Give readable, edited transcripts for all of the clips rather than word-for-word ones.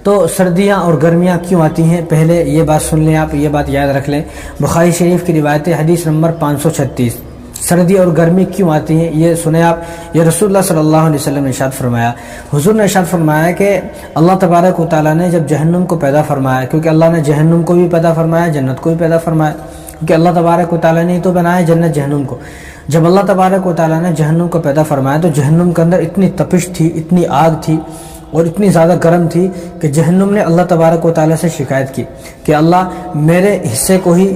تو سردیاں اور گرمیاں کیوں آتی ہیں؟ پہلے یہ بات سن لیں، آپ یہ بات یاد رکھ لیں۔ بخاری شریف کی روایت حدیث نمبر 536، سردی اور گرمی کیوں آتی ہیں یہ سنیں آپ۔ یہ رسول اللہ صلی اللہ علیہ وسلم نے ارشاد فرمایا، حضور نے ارشاد فرمایا کہ اللہ تبارک و تعالیٰ نے جب جہنم کو پیدا فرمایا، کیونکہ اللہ نے جہنم کو بھی پیدا فرمایا، جنت کو بھی پیدا فرمایا، کیونکہ اللہ تبارک و تعالیٰ نے ہی تو بنایا جنت جہنم کو۔ جب اللہ تبارک و تعالیٰ نے جہنم کو پیدا فرمایا تو جہنم کے اندر اتنی تپش تھی، اتنی آگ تھی اور اتنی زیادہ گرم تھی کہ جہنم نے اللہ تبارک و تعالیٰ سے شکایت کی کہ اللہ میرے حصے کو ہی،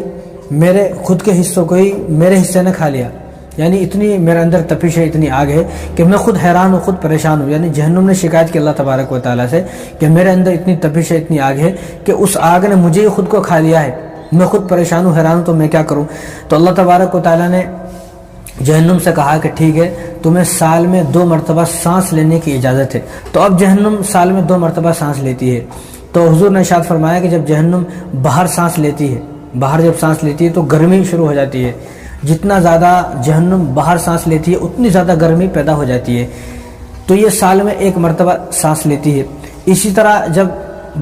میرے خود کے حصوں کو ہی میرے حصے نے کھا لیا، یعنی اتنی میرے اندر تپش ہے، اتنی آگ ہے کہ میں خود حیران ہوں، خود پریشان ہوں۔ یعنی جہنم نے شکایت کی اللہ تبارک و تعالیٰ سے کہ میرے اندر اتنی تپش ہے، اتنی آگ ہے کہ اس آگ نے مجھے ہی خود کو کھا لیا ہے، میں خود پریشان ہوں، حیران ہوں، تو میں کیا کروں؟ تو اللہ تبارک و تعالیٰ نے جہنم سے کہا کہ ٹھیک ہے، تمہیں سال میں 2 مرتبہ سانس لینے کی اجازت ہے۔ تو اب جہنم سال میں 2 مرتبہ سانس لیتی ہے۔ تو حضور نے ارشاد فرمایا کہ جب جہنم باہر سانس لیتی ہے، باہر جب سانس لیتی ہے تو گرمی شروع ہو جاتی ہے۔ جتنا زیادہ جہنم باہر سانس لیتی ہے اتنی زیادہ گرمی پیدا ہو جاتی ہے۔ تو یہ سال میں 1 مرتبہ سانس لیتی ہے۔ اسی طرح جب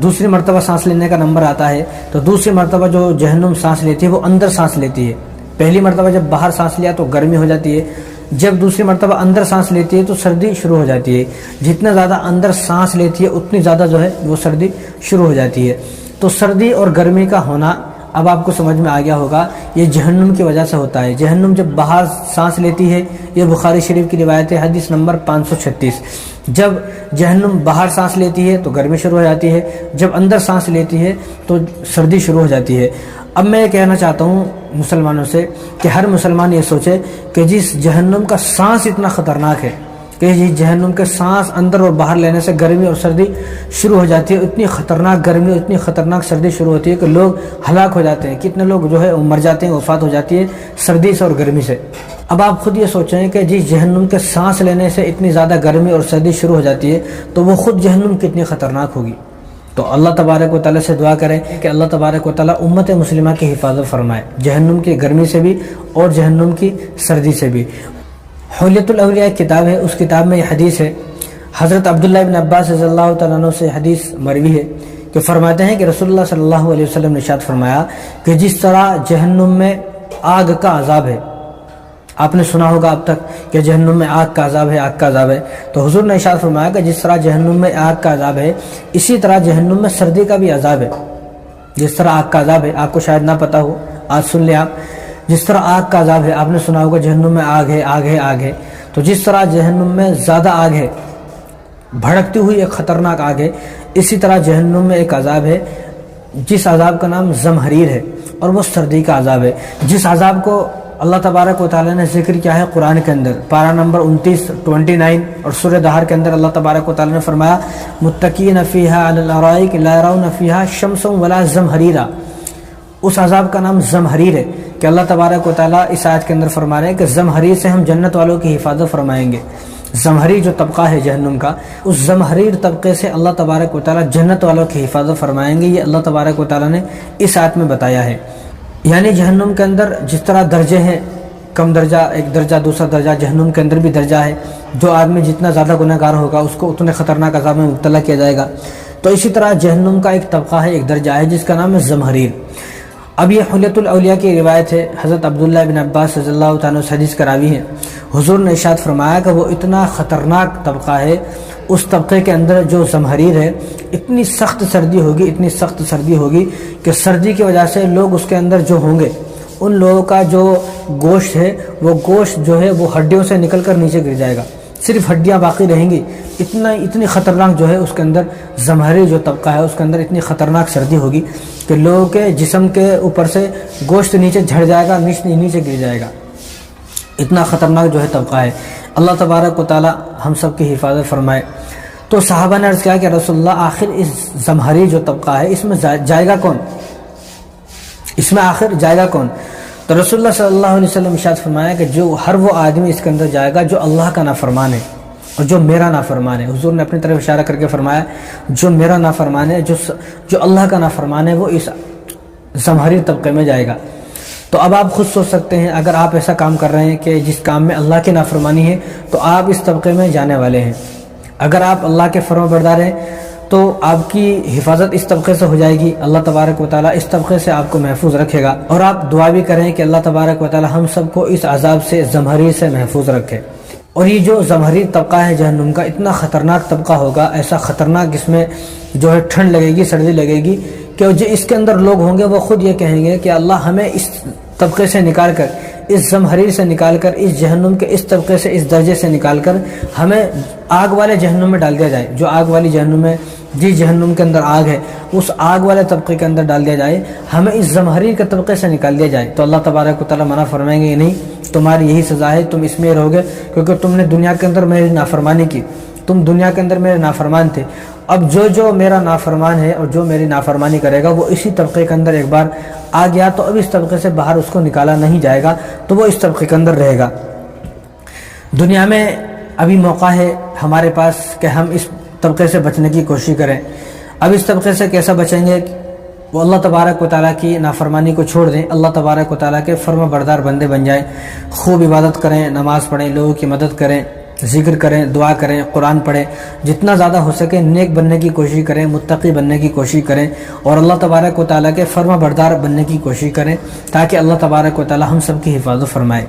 دوسری مرتبہ سانس لینے کا نمبر آتا ہے تو دوسری مرتبہ جو جہنم سانس لیتی ہے وہ اندر سانس لیتی ہے۔ پہلی مرتبہ جب باہر سانس لیا تو گرمی ہو جاتی ہے، جب دوسری مرتبہ اندر سانس لیتی ہے تو سردی شروع ہو جاتی ہے۔ جتنا زیادہ اندر سانس لیتی ہے اتنی زیادہ جو ہے وہ سردی شروع ہو جاتی ہے۔ تو سردی اور گرمی کا ہونا اب آپ کو سمجھ میں آ گیا ہوگا، یہ جہنم کی وجہ سے ہوتا ہے۔ جہنم جب باہر سانس لیتی ہے، یہ بخاری شریف کی روایت ہے حدیث نمبر 536، جب جہنم باہر سانس لیتی ہے تو گرمی شروع ہو جاتی ہے، جب اندر سانس لیتی ہے تو سردی شروع ہو جاتی ہے۔ اب میں یہ کہنا چاہتا ہوں مسلمانوں سے کہ ہر مسلمان یہ سوچے کہ جس جہنم کا سانس اتنا خطرناک ہے کہ جس جہنم کے سانس اندر اور باہر لینے سے گرمی اور سردی شروع ہو جاتی ہے، اتنی خطرناک گرمی اور اتنی خطرناک سردی شروع ہوتی ہے کہ لوگ ہلاک ہو جاتے ہیں، کتنے لوگ جو ہے مر جاتے ہیں، وفات ہو جاتی ہے سردی سے اور گرمی سے۔ اب آپ خود یہ سوچیں کہ جس جہنم کے سانس لینے سے اتنی زیادہ گرمی اور سردی شروع ہو جاتی ہے تو وہ خود جہنم کتنی خطرناک ہوگی۔ تو اللہ تبارک و تعالیٰ سے دعا کریں کہ اللہ تبارک و تعالیٰ امت مسلمہ کی حفاظت فرمائے، جہنم کی گرمی سے بھی اور جہنم کی سردی سے بھی۔ حلیۃ الاولیاء ایک کتاب ہے، اس کتاب میں یہ حدیث ہے، حضرت عبداللہ بن عباس رضی اللہ تعالیٰ عنہ سے حدیث مروی ہے کہ فرماتے ہیں کہ رسول اللہ صلی اللہ علیہ وسلم نے ارشاد فرمایا کہ جس طرح جہنم میں آگ کا عذاب ہے، آپ نے سنا ہوگا اب تک کہ جہنم میں آگ کا عذاب ہے، آگ کا عذاب ہے، تو حضور نے ارشاد فرمایا کہ جس طرح جہنم میں آگ کا عذاب ہے اسی طرح جہنم میں سردی کا بھی عذاب ہے۔ جس طرح آگ کا عذاب ہے، آپ کو شاید نہ پتا ہو، آج سن لیں آپ، جس طرح آگ کا عذاب ہے، آپ نے سنا ہوگا جہنم میں آگ ہے، آگ ہے، آگ ہے، تو جس طرح جہنم میں زیادہ آگ ہے، بھڑکتی ہوئی ایک خطرناک آگ ہے، اسی طرح جہنم میں ایک عذاب ہے جس عذاب کا نام زمہریر ہے اور وہ سردی کا عذاب ہے۔ جس عذاب کو اللہ تبارک و تعالیٰ نے ذکر کیا ہے قرآن کے اندر، پارہ نمبر 29 اور سورہ دہر کے اندر اللہ تبارک و تعالیٰ نے فرمایا متکئین فیہا علی الارائک لا یرون فیہا شمسا ولا زمہریرا، اس عذاب کا نام زمہریر ہے کہ اللہ تبارک و تعالیٰ اس آیت کے اندر فرما رہے ہیں کہ زمہریر سے ہم جنت والوں کی حفاظت فرمائیں گے۔ زمہریر جو طبقہ ہے جہنم کا، اس زمہریر طبقے سے اللہ تبارک و تعالیٰ جنت والوں کی حفاظت فرمائیں گے، یہ اللہ تبارک و تعالیٰ نے اس آیت میں بتایا ہے۔ یعنی جہنم کے اندر جس طرح درجے ہیں، کم درجہ، ایک درجہ، دوسرا درجہ، جہنم کے اندر بھی درجہ ہے، جو آدمی جتنا زیادہ گناہ گار ہوگا اس کو اتنے خطرناک عذاب میں مبتلا کیا جائے گا۔ تو اسی طرح جہنم کا ایک طبقہ ہے، ایک درجہ ہے جس کا نام ہے زمہریر۔ اب یہ حلیۃ الاولیاء کی روایت ہے، حضرت عبداللہ بن عباس رضی اللہ تعالیٰ عنہ حدیث کراوی ہے، حضور نے ارشاد فرمایا کہ وہ اتنا خطرناک طبقہ ہے، اس طبقے کے اندر جو زمہریر ہے، اتنی سخت سردی ہوگی، اتنی سخت سردی ہوگی کہ سردی کی وجہ سے لوگ اس کے اندر جو ہوں گے، ان لوگوں کا جو گوشت ہے وہ گوشت جو ہے وہ ہڈیوں سے نکل کر نیچے گر جائے گا، صرف ہڈیاں باقی رہیں گی۔ اتنی خطرناک جو ہے اس کے اندر زمہریر جو طبقہ ہے اس کے اندر اتنی خطرناک سردی ہوگی کہ لوگوں کے جسم کے اوپر سے گوشت نیچے جھڑ جائے گا، نیچے گر جائے گا، اتنا خطرناک جو ہے طبقہ ہے۔ اللہ تبارک و تعالی ہم سب کی حفاظت فرمائے۔ تو صحابہ نے عرض کیا کہ رسول اللہ آخر اس زمہریر جو طبقہ ہے اس میں جائے گا کون، اس میں آخر جائے گا کون؟ تو رسول اللہ صلی اللہ علیہ وسلم ارشاد فرمایا کہ جو ہر وہ آدمی اس کے اندر جائے گا جو اللہ کا نافرمان ہے اور جو میرا نافرمان ہے۔ حضور نے اپنی طرف اشارہ کر کے فرمایا جو میرا نافرمان ہے، جو اللہ کا نافرمان ہے وہ اس زمہریر طبقے میں جائے گا۔ تو اب آپ خود سوچ سکتے ہیں اگر آپ ایسا کام کر رہے ہیں کہ جس کام میں اللہ کی نافرمانی ہے تو آپ اس طبقے میں جانے والے ہیں۔ اگر آپ اللہ کے فرما بردار ہیں تو آپ کی حفاظت اس طبقے سے ہو جائے گی، اللہ تبارک و تعالیٰ اس طبقے سے آپ کو محفوظ رکھے گا، اور آپ دعا بھی کریں کہ اللہ تبارک و تعالیٰ ہم سب کو اس عذاب سے زمہریر سے محفوظ رکھے۔ اور یہ جو زمہریر طبقہ ہے جہنم کا، اتنا خطرناک طبقہ ہوگا، ایسا خطرناک، اس میں جو ہے ٹھنڈ لگے گی، سردی لگے گی، کہ جو اس کے اندر لوگ ہوں گے وہ خود یہ کہیں گے کہ اللہ ہمیں اس طبقے سے نکال کر، اس زمہریر سے نکال کر، اس جہنم کے اس طبقے سے، اس درجے سے نکال کر ہمیں آگ والے جہنم میں ڈال دیا جائے، جو آگ والی جہنم ہے، جس جہنم کے اندر آگ ہے، اس آگ والے طبقے کے اندر ڈال دیا جائے، ہمیں اس زمہریر کے طبقے سے نکال دیا جائے۔ تو اللہ تبارک و تعالیٰ منع فرمائیں گے نہیں، تمہاری یہی سزا ہے، تم اس میں رہو گے، کیونکہ تم نے دنیا کے اندر میری نافرمانی کی، تم دنیا کے اندر میرے نافرمان تھے۔ اب جو میرا نافرمان ہے اور جو میری نافرمانی کرے گا وہ اسی طبقے کے اندر ایک بار آ گیا تو اب اس طبقے سے باہر اس کو نکالا نہیں جائے گا، تو وہ اس طبقے کے اندر رہے گا۔ دنیا میں ابھی موقع ہے ہمارے پاس کہ ہم اس طبقے سے بچنے کی کوشش کریں۔ اب اس طبقے سے کیسا بچیں گے؟ وہ اللہ تبارک و تعالیٰ کی نافرمانی کو چھوڑ دیں، اللہ تبارک و تعالیٰ کے فرما بردار بندے بن جائیں، خوب عبادت کریں، نماز پڑھیں، لوگوں کی مدد کریں، ذکر کریں، دعا کریں، قرآن پڑھیں، جتنا زیادہ ہو سکے نیک بننے کی کوشش کریں، متقی بننے کی کوشش کریں، اور اللہ تبارک و تعالیٰ کے فرما بردار بننے کی کوشش کریں، تاکہ اللہ تبارک و تعالیٰ ہم سب کی حفاظت فرمائے۔